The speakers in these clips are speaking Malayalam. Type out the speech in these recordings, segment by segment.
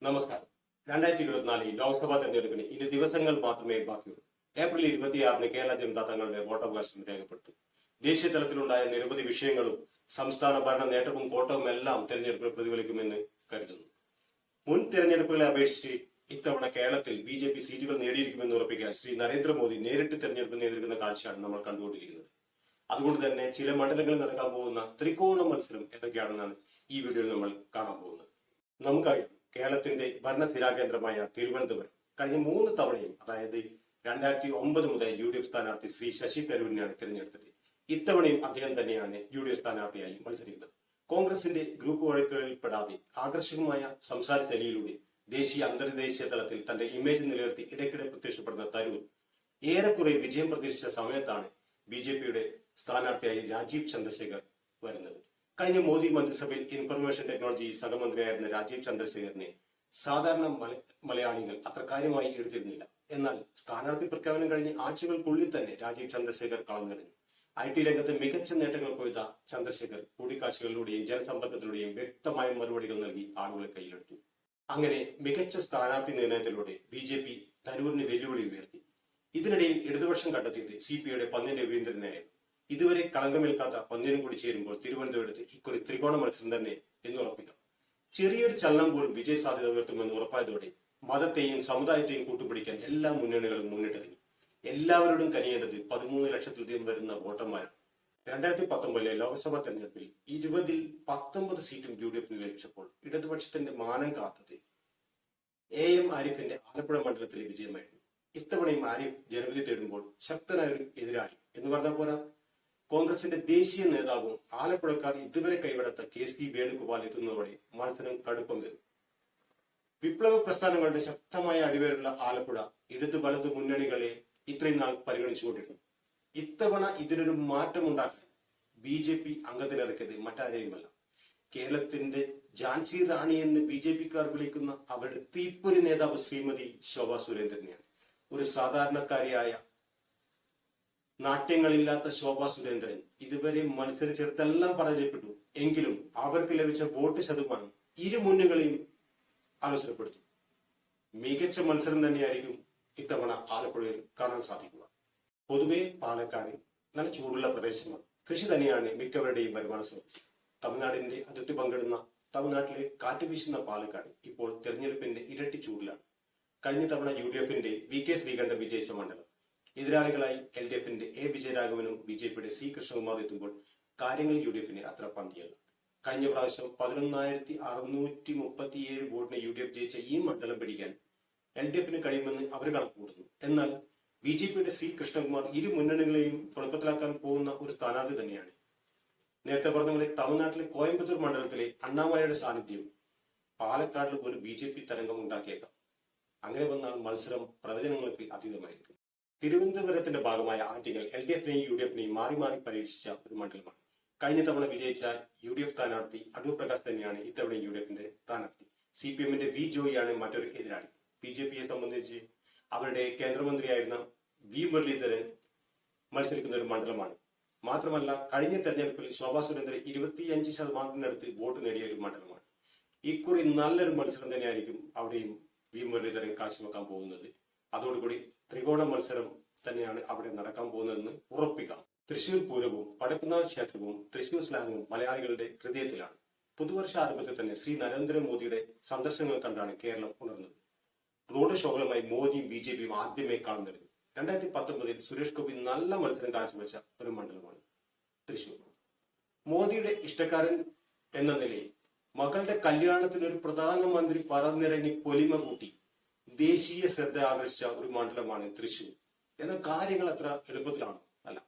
നമസ്കാരം. 2024 ലോക്സഭാ തെരഞ്ഞെടുപ്പിന് ഇനി ദിവസങ്ങൾ മാത്രമേ ബാക്കിയുള്ളൂ. ഏപ്രിൽ 26 കേരള ജനത തങ്ങളുടെ വോട്ടവകാശം രേഖപ്പെടുത്തും. ദേശീയ തലത്തിലുണ്ടായ നിരവധി വിഷയങ്ങളും സംസ്ഥാന ഭരണ നേട്ടവും കോട്ടവും എല്ലാം തെരഞ്ഞെടുപ്പിൽ പ്രതിഫലിക്കുമെന്ന് കരുതുന്നു. മുൻ തെരഞ്ഞെടുപ്പുകളെ അപേക്ഷിച്ച് ഇത്തവണ കേരളത്തിൽ BJP സീറ്റുകൾ നേടിയിരിക്കുമെന്ന് ഉറപ്പിക്കാൻ ശ്രീ നരേന്ദ്രമോദി നേരിട്ട് തെരഞ്ഞെടുപ്പ് നേരിടുന്ന കാഴ്ചയാണ് നമ്മൾ കണ്ടുകൊണ്ടിരിക്കുന്നത്. അതുകൊണ്ട് തന്നെ ചില മണ്ഡലങ്ങളിൽ നടക്കാൻ പോകുന്ന ത്രികോണ മത്സരം ഏതൊക്കെയാണെന്നാണ് ഈ വീഡിയോയിൽ നമ്മൾ കാണാൻ പോകുന്നത്. നമുക്കറിയാം, കേരളത്തിന്റെ ഭരണസ്ഥിരാ കേന്ദ്രമായ തിരുവനന്തപുരം കഴിഞ്ഞ 3 തവണയും, അതായത് 2009 മുതൽ UDF സ്ഥാനാർത്ഥി ശ്രീ ശശി തരൂരിനെയാണ് തിരഞ്ഞെടുത്തത്. ഇത്തവണയും അദ്ദേഹം തന്നെയാണ് UDF സ്ഥാനാർത്ഥിയായി മത്സരിക്കുന്നത്. കോൺഗ്രസിന്റെ ഗ്രൂപ്പ് വഴക്കുകളിൽ പെടാതെ ആകർഷകമായ സംസാര ശൈലിയിലൂടെ ദേശീയ അന്തർദേശീയ തലത്തിൽ തന്റെ ഇമേജ് നിലനിർത്തി ഇടയ്ക്കിടെ പ്രത്യക്ഷപ്പെടുന്ന തരൂർ ഏറെക്കുറെ വിജയം പ്രതീക്ഷിച്ച സമയത്താണ് BJPയുടെ സ്ഥാനാർത്ഥിയായി രാജീവ് ചന്ദ്രശേഖർ വരുന്നത്. കഴിഞ്ഞ മോദി മന്ത്രിസഭയിൽ ഇൻഫർമേഷൻ ടെക്നോളജി സഹമന്ത്രിയായിരുന്ന രാജീവ് ചന്ദ്രശേഖറിനെ സാധാരണ മലയാളികൾ അത്ര കാര്യമായി എടുത്തിരുന്നില്ല. എന്നാൽ സ്ഥാനാർത്ഥി പ്രഖ്യാപനം കഴിഞ്ഞ് ആഴ്ചകൾക്കുള്ളിൽ തന്നെ രാജീവ് ചന്ദ്രശേഖർ കളഞ്ഞെറിഞ്ഞു. IT രംഗത്ത് മികച്ച നേട്ടങ്ങൾ കൊയ്ത ചന്ദ്രശേഖർ കൂടിക്കാഴ്ചകളിലൂടെയും ജനസമ്പർക്കത്തിലൂടെയും വ്യക്തമായ മറുപടികൾ നൽകി ആളുകളെ കയ്യിലെടുത്തു. അങ്ങനെ മികച്ച സ്ഥാനാർത്ഥി നിർണയത്തിലൂടെ BJP തരൂരിന് വെല്ലുവിളി ഉയർത്തി. ഇതിനിടയിൽ ഇടതുപക്ഷം കണ്ടെത്തിയത് CPIയുടെ പന്ന്യൻ രവീന്ദ്രനായിരുന്നു. ഇതുവരെ കളങ്കമേൽക്കാത്ത പന്ന്യനും കൂടി ചേരുമ്പോൾ തിരുവനന്തപുരത്ത് ഇക്കുറി ത്രികോണ മത്സരം തന്നെ എന്ന് ഉറപ്പിക്കാം. ചെറിയൊരു ചലനം പോലും വിജയ സാധ്യത ഉയർത്തുമെന്ന് ഉറപ്പായതോടെ മതത്തെയും സമുദായത്തെയും കൂട്ടുപിടിക്കാൻ എല്ലാ മുന്നണികളും മുന്നിട്ടിറങ്ങി. എല്ലാവരോടും കനിയേണ്ടത് 13 ലക്ഷത്തിലധികം വരുന്ന വോട്ടർമാരാണ്. 2019 ലോക്സഭാ തെരഞ്ഞെടുപ്പിൽ 20ൽ 19 സീറ്റും UDFന് ലഭിച്ചപ്പോൾ ഇടതുപക്ഷത്തിന്റെ മാനം കാത്തത് AM ആരിഫിന്റെ ആലപ്പുഴ മണ്ഡലത്തിലെ വിജയമായിരുന്നു. ഇത്തവണയും ആരിഫ് ജനവിധി തേടുമ്പോൾ ശക്തനായ ഒരു എതിരാളി എന്ന് പറഞ്ഞാൽ പോരാ, കോൺഗ്രസിന്റെ ദേശീയ നേതാവും ആലപ്പുഴക്കാർ ഇതുവരെ കൈവിടാത്ത KSP വേണുഗോപാൽ എത്തുന്നതോടെ മത്സരം കടുപ്പമേറും. വിപ്ലവ പ്രസ്ഥാനങ്ങളുടെ ശക്തമായ അടിവേറുള്ള ആലപ്പുഴ ഇടതു വലതു മുന്നണികളെ ഇത്രയും നാൾ പരിഗണിച്ചുകൊണ്ടിരുന്നു. ഇത്തവണ ഇതിനൊരു മാറ്റമുണ്ടാക്കാൻ BJP അംഗത്തിനിറക്കിയത് മറ്റാരെയുമല്ല, കേരളത്തിന്റെ ഝാൻസി റാണി എന്ന് BJPക്കാർ വിളിക്കുന്ന അവരുടെ തീപ്പൊരി നേതാവ് ശ്രീമതി ശോഭാ സുരേന്ദ്രനെയാണ്. ഒരു സാധാരണക്കാരിയായ നാട്യങ്ങളില്ലാത്ത ശോഭാ സുരേന്ദ്രൻ ഇതുവരെ മത്സരിച്ചിടത്തെല്ലാം പരാജയപ്പെട്ടു. എങ്കിലും അവർക്ക് ലഭിച്ച വോട്ട് ശതമാനം ഇരു മുന്നണികളെയും അവസരപ്പെടുത്തും. മികച്ച മത്സരം തന്നെയായിരിക്കും ഇത്തവണ ആലപ്പുഴയിൽ കാണാൻ സാധിക്കുക. പൊതുവെ പാലക്കാട് നല്ല ചൂടുള്ള പ്രദേശമാണ്. കൃഷി തന്നെയാണ് മിക്കവരുടെയും വരുമാന സ്രോതസ്. തമിഴ്നാടിന്റെ അതിർത്തി പങ്കിടുന്ന തമിഴ്നാട്ടിലെ കാറ്റ് വീശുന്ന പാലക്കാട് ഇപ്പോൾ തെരഞ്ഞെടുപ്പിന്റെ ഇരട്ടി ചൂടിലാണ്. കഴിഞ്ഞ തവണ UDFന്റെ VK ശ്രീകണ്ഠൻ വിജയിച്ച മണ്ഡലം. എതിരാളികളായി LDFന്റെ A വിജയരാഘവനും BJPയുടെ C കൃഷ്ണകുമാർ എത്തുമ്പോൾ കാര്യങ്ങൾ UDFന് അത്ര പന്തിയല്ല. കഴിഞ്ഞ പ്രാവശ്യം 11,637 വോട്ടിന് UDF ജയിച്ച ഈ മണ്ഡലം പിടിക്കാൻ LDFന് കഴിയുമെന്ന് അവർ കണക്കുകൂടുന്നു. എന്നാൽ BJPയുടെ C കൃഷ്ണകുമാർ ഇരു മുന്നണികളെയും കുഴപ്പത്തിലാക്കാൻ പോകുന്ന ഒരു സ്ഥാനാർത്ഥി തന്നെയാണ്. നേരത്തെ പറഞ്ഞ പോലെ തമിഴ്നാട്ടിലെ കോയമ്പത്തൂർ മണ്ഡലത്തിലെ അണ്ണാമലയുടെ സാന്നിധ്യം പാലക്കാടിൽ ഒരു BJP തരംഗം ഉണ്ടാക്കിയേക്കാം. അങ്ങനെ വന്നാൽ മത്സരം പ്രവചനങ്ങൾക്ക് അതീതമായിരിക്കും. തിരുവനന്തപുരത്തിന്റെ ഭാഗമായ ആറ്റിങ്ങൽ LDFനെയും UDFനെയും മാറി മാറി പരീക്ഷിച്ച ഒരു മണ്ഡലമാണ്. കഴിഞ്ഞ തവണ വിജയിച്ച UDF സ്ഥാനാർത്ഥി അടൂർ പ്രകാശ് തന്നെയാണ് ഇത്തവണ UDFന്റെ സ്ഥാനാർത്ഥി. CPMന്റെ V ജോയിയാണ് മറ്റൊരു എതിരാളി. BJPയെ സംബന്ധിച്ച് അവരുടെ കേന്ദ്രമന്ത്രിയായിരുന്ന V മുരളീധരൻ മത്സരിക്കുന്ന ഒരു മണ്ഡലമാണ്. മാത്രമല്ല, കഴിഞ്ഞ തെരഞ്ഞെടുപ്പിൽ ശോഭാ സുരേന്ദ്രൻ 25% വോട്ട് നേടിയ ഒരു മണ്ഡലമാണ്. ഇക്കുറി നല്ലൊരു മത്സരം തന്നെയായിരിക്കും അവിടെയും V മുരളീധരൻ കാഴ്ചവെക്കാൻ പോകുന്നത്. അതോടുകൂടി ത്രികോണ മത്സരം തന്നെയാണ് അവിടെ നടക്കാൻ പോകുന്നതെന്ന് ഉറപ്പിക്കാം. തൃശൂർ പൂരവും വടക്കുന്നാഥ് ക്ഷേത്രവും തൃശൂർ സ്ലാങ്ങും മലയാളികളുടെ ഹൃദയത്തിലാണ്. പുതുവർഷ ആരംഭത്തിൽ തന്നെ ശ്രീ നരേന്ദ്രമോദിയുടെ സന്ദർശനങ്ങൾ കണ്ടാണ് കേരളം ഉണർന്നത്. റോഡ് ഷോകളുമായി മോദിയും BJPയും ആദ്യമേ കാണുന്നത്. 2019 സുരേഷ് ഗോപി നല്ല മത്സരം കാഴ്ചവെച്ച ഒരു മണ്ഡലമാണ് തൃശൂർ. മോദിയുടെ ഇഷ്ടക്കാരൻ എന്ന നിലയിൽ മകളുടെ കല്യാണത്തിന് ഒരു പ്രധാനമന്ത്രി പറന്നിറങ്ങി പൊലിമ കൂട്ടി ദേശീയ ശ്രദ്ധ ആകർഷിച്ച ഒരു മണ്ഡലമാണ് തൃശൂർ. എന്നാൽ കാര്യങ്ങൾ അത്ര എളുപ്പത്തിലാണ് അല്ല.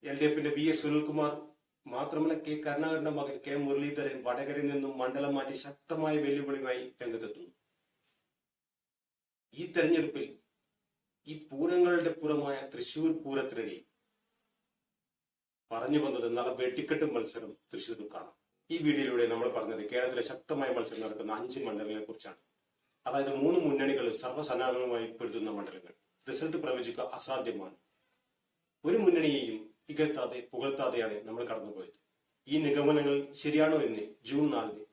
LDFന്റെ VS സുനിൽകുമാർ മാത്രമല്ല, K കരുണാകരന്റെ മകൻ K മുരളീധരൻ വടകരയിൽ നിന്നും മണ്ഡലം മാറ്റി ശക്തമായ വെല്ലുവിളിയുമായി രംഗത്തെത്തുന്നു. ഈ തെരഞ്ഞെടുപ്പിൽ ഈ പൂരങ്ങളുടെ പുറമായ തൃശൂർ പൂരത്തിനിടെ പറഞ്ഞു വന്നത് നല്ല വെട്ടിക്കെട്ട് മത്സരം തൃശൂരിൽ കാണാം. ഈ വീഡിയോയിലൂടെ നമ്മൾ പറഞ്ഞത് കേരളത്തിലെ ശക്തമായ മത്സരം നടക്കുന്ന 5 മണ്ഡലങ്ങളെ കുറിച്ചാണ്. അതായത് 3 മുന്നണികൾ സർവ്വസന്നാഹങ്ങളുമായി പൊരുതുന്ന മണ്ഡലങ്ങൾ. റിസൾട്ട് പ്രവചിക്കുക അസാധ്യമാണ്. ഒരു മുന്നണിയെയും ഇകഴ്ത്താതെ പുകഴ്ത്താതെയാണ് നമ്മൾ കടന്നുപോയത്. ഈ നിഗമനങ്ങൾ ശരിയാണോ എന്ന് ജൂൺ 4